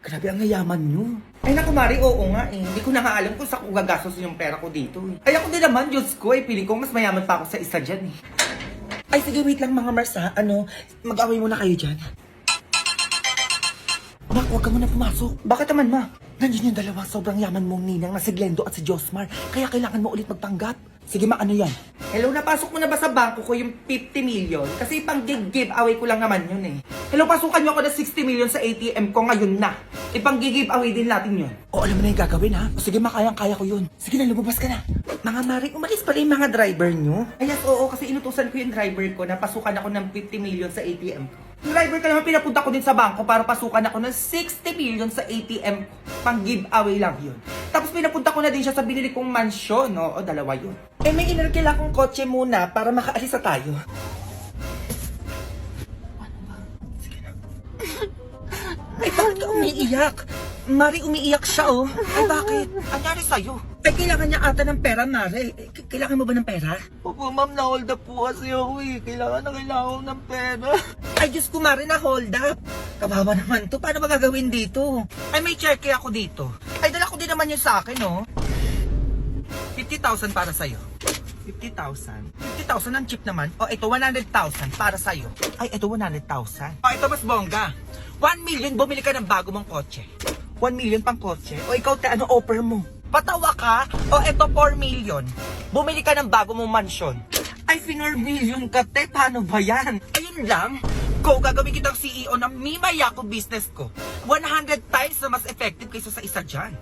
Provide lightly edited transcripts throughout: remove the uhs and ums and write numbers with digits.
Grabe ang yayaman nyo. Ay naku Mari, oo nga eh. Hindi ko na nga alam kung saan ko gagastos yung pera ko dito eh. Ay ako din naman, Diyos ko eh. Pili ko mas mayaman pa ako sa isa dyan eh. Ay sige, wait lang mga Mars ha. Mag-away muna kayo dyan. Mak, huwag ka muna pumasok. Bakit naman ma? Nandiyan yung dalawa sobrang yaman mong ninang na si Glendo at si Josmar. Kaya kailangan mo ulit magpanggap. Sige ma, ano yan? Hello, napasok mo na ba sa bangko ko yung 50 million? Kasi pang giveaway ko lang naman yun eh. Hello, pasukan nyo ako na 60 million sa ATM ko ngayon na. Ipang giveaway din natin yun. O, alam mo na yung gagawin ha? O sige ma, kayang-kaya ko yun. Sige na, lumabas ka na. Mga Mari, umalis pala yung mga driver nyo? Ay yes, oo, kasi inutusan ko yung driver ko na pasukan ako ng 50 million sa ATM ko. Yung driver ka naman, pinapunta ko din sa bangko para pasukan ako ng 60 million sa ATM ko. Pang giveaway lang yun. Tapos pinapunta ko na din siya sa binili kong mansyon. Oo, dalawa yun. Eh, may inarkila akong kotse muna para makaalis na tayo. Ano ba? Sige na. Ay, bakit ka umiiyak? Mari, umiiyak siya, oh. Ay, bakit? Anyari sa'yo? Ay, kailangan niya ata ng pera, Mari. Kailangan mo ba ng pera? Opo, ma'am, na-hold up po kasi ako eh. Kailangan ko ng pera. Ay, Diyos ko, Mari, na-hold up. Kawawa naman to. Paano ba gagawin dito? Ay, may cheque ako dito. Ay, dala ko din naman yun sa akin, oh. 50,000 para sa'yo. 50,000? 50,000 ang cheap naman. O, ito, 100,000 para sa'yo. Ay, ito, 100,000. O, ito, mas bongga. 1 million, bumili ka ng bago mong kotse. 1 million pang kotse. O, ikaw, ano offer mo? Patawa ka? O, ito, 4 million. Bumili ka ng bago mong mansyon. Ay, 4 million ka, te. Paano ba yan? Ayun lang. Go, gagawin kitang CEO ng Mimayako business ko. 100 times na mas effective kaysa sa isa dyan.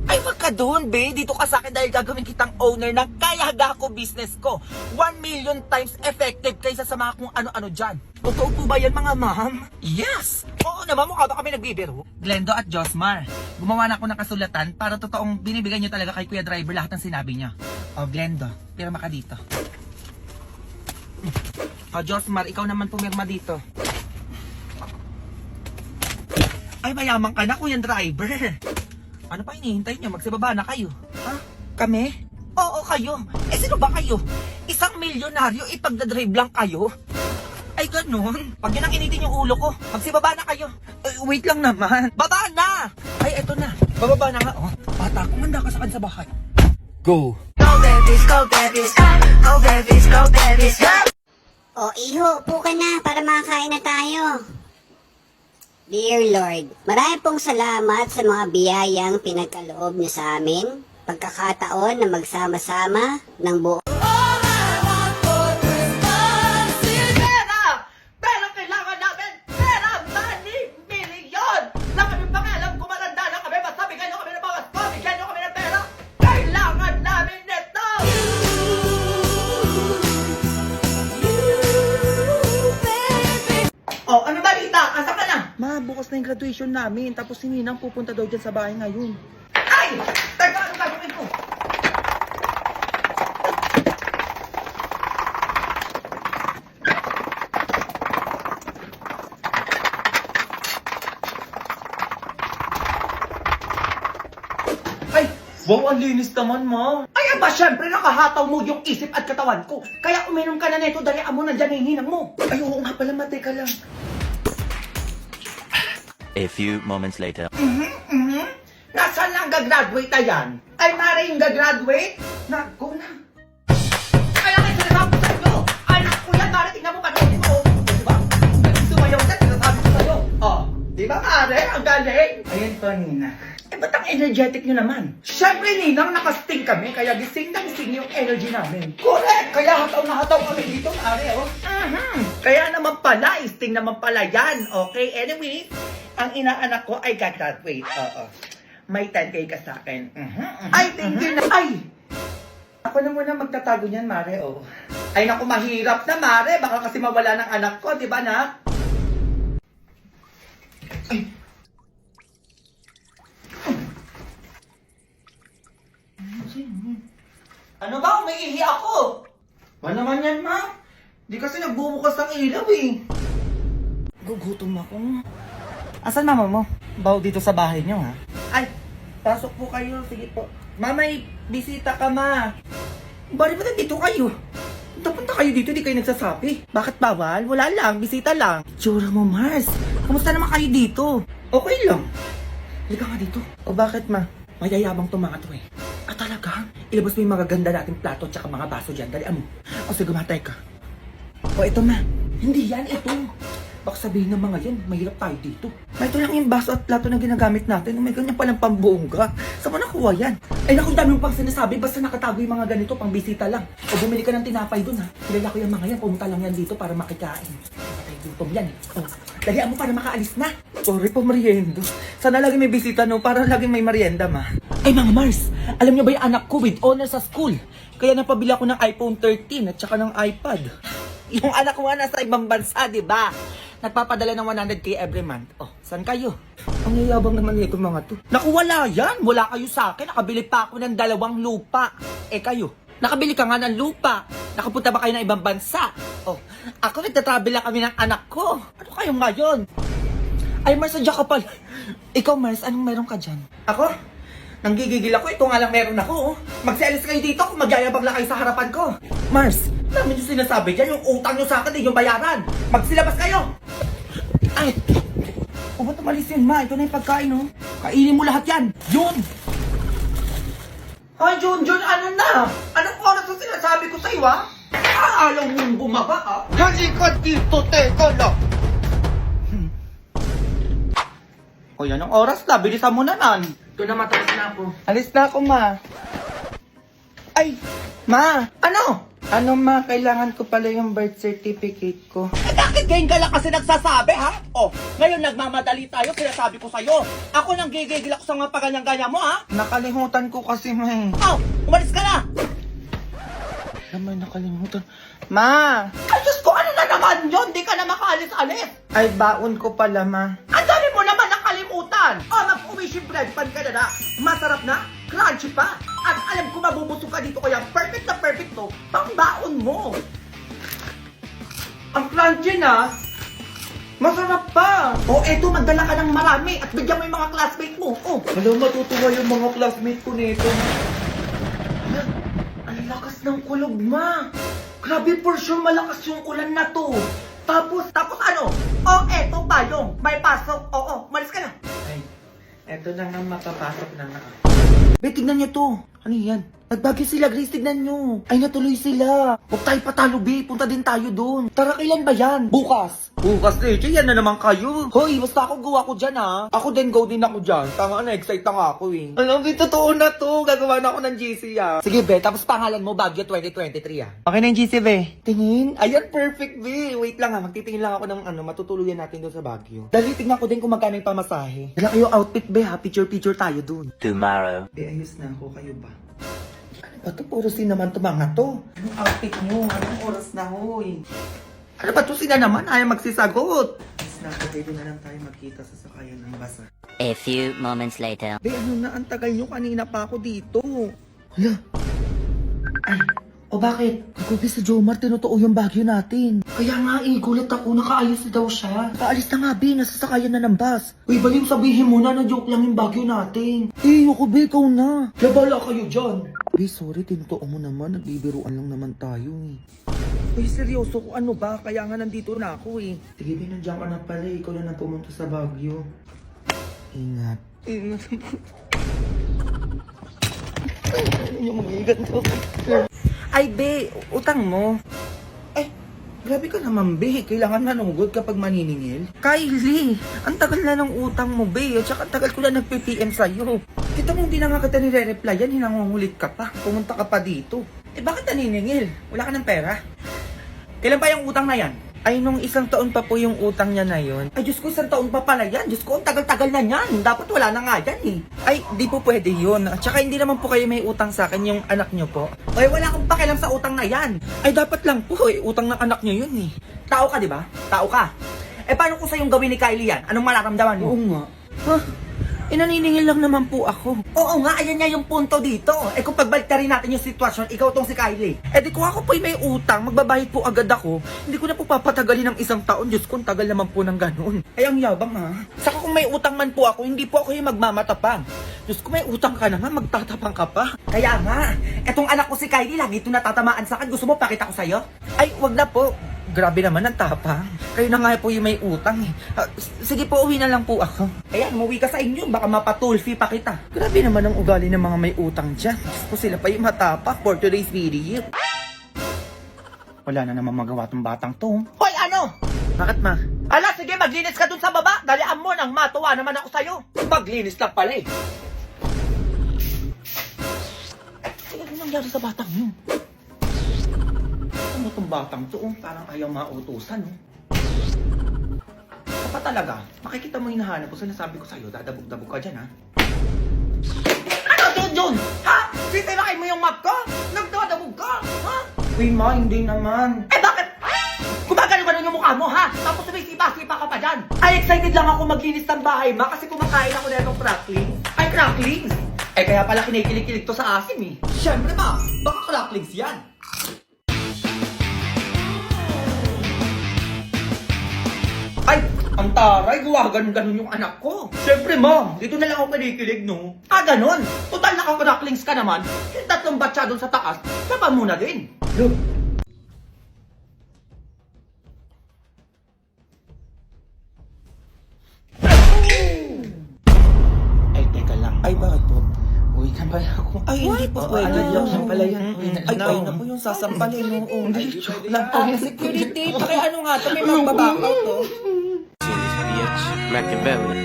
Ay, wag ka doon, be. Dito ka sa akin dahil gagawin kitang owner ng Kayagako business ko. 1 million times effective kaysa sa mga kung ano-ano dyan. Totoo po ba yan, mga ma'am? Yes! Oo naman, mukha ba kami nagbibiro? Glendo at Josmar, gumawa na ako ng kasulatan para totoong binibigay nyo talaga kay Kuya Driver lahat ng sinabi niya. O, Glendo, pirma ka dito. O, Josmar, ikaw naman pumirma dito. Ay, mayaman ka na, Kuya Driver. Ano pa hinihintay niyo? Magsibaba na kayo. Ha? Kami? Oo, kayo. Eh, sino ba kayo? Isang milyonaryo, ipagdadrive lang kayo? Ay, ganun. Pag yun ang initin yung ulo ko, magsibaba na kayo. Wait lang naman. Baba na! Ay, eto na. Bababa na nga. Oh, bata, kumanda ka sa akin sa bahay. Go! Go babies, go babies, go babies, go babies, go! O iho, upo ka na para makakain na tayo. Dear Lord, marami pong salamat sa mga biyayang pinagkaloob niyo sa amin. Pagkakataon na magsama-sama ng buo. Pera kailangan namin! Pera! Money! Million! Lang kami pakialam kung maranda na kami. Basta bigyan nyo kami ng bawas ko. Bigyan nyo kami ng pera. Kailangan namin nito! Oh, ano balita? Asa ka na? Ma, bukas na yung graduation namin. Tapos si Ninang pupunta daw dyan sa bahay ngayon. Ay! Teka, ano gagawin ko? Ay! Wow, ang linis naman, ma'am. Ay, ba, syempre nakahataw mo yung isip at katawan ko. Kaya uminom ka na neto, dalian mo nandyan yung hinang mo. Ay, oo nga pala, mateka lang. A few moments later. Nasaan lang gagraduate na yan? Ay, Mara yung gagraduate? Naku na. Kaya kayo sinasabi ko sa inyo. Ay, naku yan, Mara, tingnan mo panoodin mo. Diba? Nagsumayaw na, sinasabi ko sa'yo. Oh, diba, Mara? Ang galing. Ayun to, Nina. Eh, ba't ang energetic nyo naman? Siyempre, Ninang, nakasting kami, kaya gising na gising yung energy namin. Correct! Kaya hataw na hataw kami dito, Mare, oh. Kaya naman pala, isting naman pala yan. Okay, anyway, ang inaanak ko ay gagraduate. Oo. May 10K ka sa akin. Ay, thank you na. Ay! Ako na muna magtatago niyan, Mare, oh. Ay, naku, mahirap na, Mare. Baka kasi mawala ng anak ko, di ba, na? Ay! Ano ba? Umiihi ako! Ba naman yan, ma? Di kasi nagbubukas ng ilaw, eh. Gugutom ako. Asan mama mo? Baw dito sa bahay niyo, ha? Ay, pasok po kayo. Sige po. Ma, may bisita ka, ma. Bari ba nandito kayo? Punta kayo dito, di kayo nagsasabi. Bakit bawal? Wala lang, bisita lang. Tsura mo, Mars. Kamusta naman kayo dito? Okay lang. Halika nga dito. O bakit, ma? Mayayabang to mga to eh. Ah, talaga? Ilabas mo yung magaganda nating plato at saka mga baso dyan. Dalian mo. O sige, matay ka. O ito, ma. Hindi yan, ito. Baka sabihin ng mga yan, mahirap tayo dito. Ito lang yung baso at plato na ginagamit natin. May ganyan palang pambongga. Saan mo nakuha yan? Ay naku, dami mong pang sinasabi. Basta nakatago yung mga ganito, pang bisita lang. O bumili ka ng tinapay dun ha. Kilala ko yung mga yan. Pumunta lang yan dito para makikain. Patay gutom yan eh. O, dalian mo para makaalis na. Sorry po, merienda. Sana lagi may bisita no, para lagi may merienda ma. Ay mga Mars, alam niyo ba yung anak ko with honors sa school? Kaya napabili ako ng iPhone 13 at saka ng iPad. Yung anak ko nga nasa ibang bansa, di ba? Nagpapadala ng 100k every month. Oh, saan kayo? Ang yayabang naman nito mga to. Naku, wala yan. Wala kayo sa akin. Nakabili pa ako ng 2 lupa. Eh kayo, nakabili ka nga ng lupa. Nakapunta ba kayo ng ibang bansa? Oh, ako nagtatravel lang kami ng anak ko. Ano kayo ngayon? Ay, Mars, sadya ka pala. Ikaw, Mars, anong meron ka dyan? Ako? Nanggigigil ako. Ito nga lang meron ako. Magselis kayo dito kung magyayabang lang kayo sa harapan ko. Mars, dami nyo sinasabi dyan. Yung utang nyo sa akin, yung bayaran. Magsilabas kayo. Ay, o ba't umalis yun, ma? Ito na yung pagkain, oh. Kainin mo lahat yan. Yun! Ay, Jun, ano na? Anong oras yung sinasabi ko sa'yo, ha? Ayaw mong bumaba, ha? Halika dito, teka lang. O yan ang oras na, bilisan mo na nan. Ito na, matapos na ako. Alis na ako, ma. Ay, ma, ano? Ano ma, kailangan ko pala yung birth certificate ko. Eh bakit ngayon ka lang kasi nagsasabi ha? Oh, ngayon nagmamadali tayo, sinasabi ko sa'yo. Ako nang gigigil ako sa mga paganyan-ganyan mo ha? Nakalimutan ko kasi may... Oh, umalis ka na! Naman nakalimutan. Ma! Ay Diyos ko, ano na naman yun? Di ka na makaalis-alis. Ay, baon ko pala ma. Ang dami mo naman nakalimutan. Oh, mag-uwi bread pan ka na. Masarap na, crunchy pa. At alam ko mabubusog ka dito kaya perfect na perfect to. Pangbaon mo. Ang crunchy na. Masarap pa. O eto, magdala ka ng marami at bigyan mo yung mga classmate mo. Oh. Alam, matutuwa yung mga classmate ko nito. Ang lakas ng kulog, ma. Grabe, for sure malakas yung ulan na to. Tapos ano? Oh, eto payong. May pasok. Oo, malis ka na. Ay, eto na nga makapasok na nga. Be, tignan niyo to. Ano yan? Nagbagay sila, Grace, tignan nyo. Ay, natuloy sila. Huwag tayo patalo, be. Punta din tayo doon. Tara, kailan ba yan? Bukas. Bukas, Reggie. Yan na naman kayo. Hoy, basta ako go ako dyan, ha. Ako din, go din ako dyan. Tama na, excite na nga ako, eh. Alam, be, totoo na to. Gagawa na ako ng GC, ha. Sige, be. Tapos pangalan mo, Baguio 2023, ha. Okay na yung GC, be. Tingin. Ayan, perfect, be. Wait lang, ha. Magtitingin lang ako ng matutuluyan natin doon sa Baguio. Dali, tignan ko din kung magkano yung pamasahe. Dala kayo outfit, be, ha. Picture tayo doon. Tomorrow. Be, ayos na ako. Kayo ba? Bato, puro sin naman to mga to. Anong outfit nyo? Anong oras na, hoy? Ano ba to sila naman? Ayaw magsisagot. Mas pwede na lang tayo magkita sa sakayan ng basa. A few moments later. Be, ano na? Ang tagal nyo. Kanina pa ako dito. Hala. Ay, o bakit? Kagabi sa Jomar, tinutuo yung Baguio natin. Kaya nga gulat ako. Nakaayos daw siya. Paalis na nga, Be. Nasasakayan na ng bus. Uy, baliw, sabihin mo na joke lang yung Baguio natin. Ako, Be, ikaw na. Labala kayo dyan. Be, sorry, tinutuo mo naman. Nagbibiruan lang naman tayo, eh. Uy, seryoso ko, ano ba? Kaya nga nandito na ako, eh. Sige, Be, nandiyan ka na pala. Ikaw na pumunta sa Baguio. Ingat. Ingat. Ay, yung mag-iigat to. Ay, Be, utang mo. Ay, grabe ka naman, Be. Kailangan manugod kapag maniningil. Kylie, ang tagal na ng utang mo, Be. At saka ang tagal ko na nag-PPM sa'yo. Kita mo, hindi na nga kita nire-replyan, hinangungulit ka pa. Pumunta ka pa dito. Eh, bakit naniningil? Wala ka ng pera? Kailan pa yung utang na yan? Ay, nung 1 taon pa po yung utang niya na yon. Ay, Diyos ko, 1 taon pa pala yan. Diyos ko, ang tagal-tagal na yan. Dapat wala na nga yan, eh. Ay, di po pwede yun. At saka hindi naman po kayo may utang sa akin, yung anak niyo po. Ay, wala akong pakialam sa utang na yan. Ay, dapat lang po, utang ng anak niyo yun, eh. Tao ka, di ba? Tao ka. Eh, paano kung sa'yong gawin ni Kylie yan? Anong mararamdaman mo? Oo nga. Huh? Naniningil lang naman po ako. Oo nga, ayan nga yung punto dito. Eh kung pagbalik rin natin yung sitwasyon, ikaw tong si Kylie. Eh di kung ako po'y may utang, magbabayad po agad ako. Hindi ko na po papatagalin ng 1 taon. Diyos ko, ang tagal naman po ng ganun. Ay, ang yabang ha. Saka kung may utang man po ako, hindi po ako yung magmamatapang. Diyos ko, may utang ka naman, magtatapang ka pa. Kaya nga, etong anak ko si Kylie, lagi ito natatamaan sa akin. Gusto mo pakita ko sa'yo? Ay, wag na po. Grabe naman ang tapang. Kayo na nga po yung may utang eh. Sige po, uwi na lang po ako. Ayan, umuwi ka sa inyo. Baka mapatulfi pa kita. Grabe naman ang ugali ng mga may utang dyan. Diyos ko, sila pa yung matapak for today's video. Wala na naman magawa tong batang to. Hoy, ano? Bakit ma? Ala, sige, maglinis ka dun sa baba. Dalian mo nang matuwa naman ako sa'yo. Maglinis lang pala eh. Ay, ano nangyari sa batang yun? Ano itong batang to? Parang ayaw mautusan, oh. Kapag talaga, makikita mo hinahanap ko, sinasabi ko sa'yo, dadabog-dabog ka dyan, ha? Ano to, Jun? Ha? Sisirain mo yung map ko? Nagdadabog ka? Ha? Uy, ma, hindi naman. Eh, bakit? Gumagano ba nun yung mukha mo, ha? Tapos sumisipa-sipa ka pa dyan. Ay, excited lang ako maglinis ng bahay, ma, kasi kumakain ako na itong cracklings. Ay, cracklings! Eh, kaya pala kinikilig-kilig to sa asim, eh. Siyempre, ma, baka cracklings yan. Ay, ang taray, ganon yung anak ko. Siyempre, ma'am, dito na lang ako kinikilig, no? Ah, ganon? Total naka-cracklings ka naman. Yung tatlong batsa doon sa taas, saba mo na din. Look. Ay, teka lang. Ay, bakit po? Uwi ka ba ako? Ay, hindi po pwede. Ano lang pala yan. Ay, tayo na po yung sasampalin. Ay, joke lang po. Security, ano nga ito? May magbabakaw to. This bitch, Machiavelli.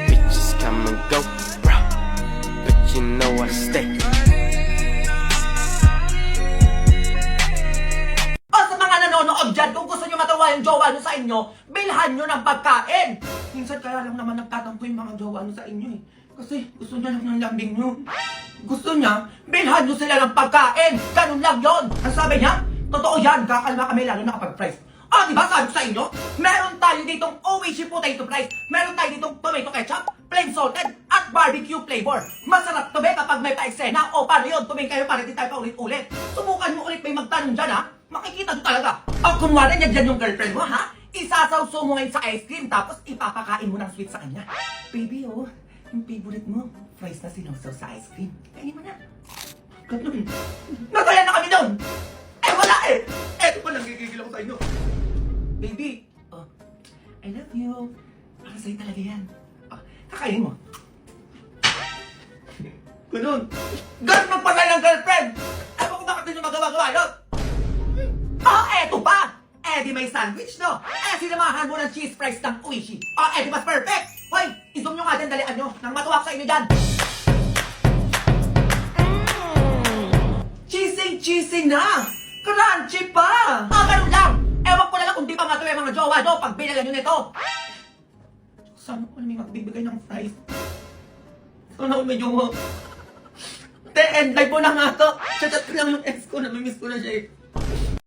Bitches come and go, bro. But you know I stay. O sa mga nanonood dyan, kung gusto nyo matawa yung jowa nyo sa inyo, bilhan nyo ng pagkain. Minsan kaya lang naman nagtatampo yung mga jowa nyo sa inyo eh. Kasi gusto niya lang ng lambing nyo. Gusto niya, bilhan nyo sila ng pagkain. Ganun lang yon. Ang sabi niya, totoo yan, kakalma kami lalo na kapag fries. Ah, di ba sabi ko sa inyo? Meron tayo ditong Oishi potato fries. Meron tayo ditong tomato ketchup, plain salted, at barbecue flavor. Masarap to be kapag may pa-eksena. O paano yun? Tumingin kayo para di tayo pa ulit-ulit. Subukan mo ulit may magtanong dyan ha. Makikita nyo talaga. O kunwari niya dyan yung girlfriend mo ha. Isasawso mo ngayon sa ice cream tapos ipapakain mo ng sweet sa kanya. Baby oh, yung favorite mo, fries na sinawsaw sa ice cream. Kainin mo na. Ganun. Nasaya na kami doon. Eh wala eh. Eto pa nagigigil ako sa inyo. Baby, oh, I love you. Para sa'yo talaga yan. Oh, kakainin mo. Ganun. Ganun magpasay ng girlfriend! Ewan ko bakit din yung magawa-gawa yun? Oh, eto pa! Eh, di may sandwich, no? Eh, sinamahan mo ng cheese fries ng Oishi. Oh, eh, di mas perfect! Hoy, i-zoom nyo nga din, dalian nyo. Nang matuwa ko sa inyo dyan. Cheesy na! Crunchy pa! Ah, ganun lang! Ewan ko na lang kung di pa nga ito yung mga jowa, no? Pag binalan nyo nito. Sana ko na may magbibigay ng fries. Sana ko medyo mo. End live mo na nga to. Chat ko lang yung ex ko, namimiss ko na siya eh.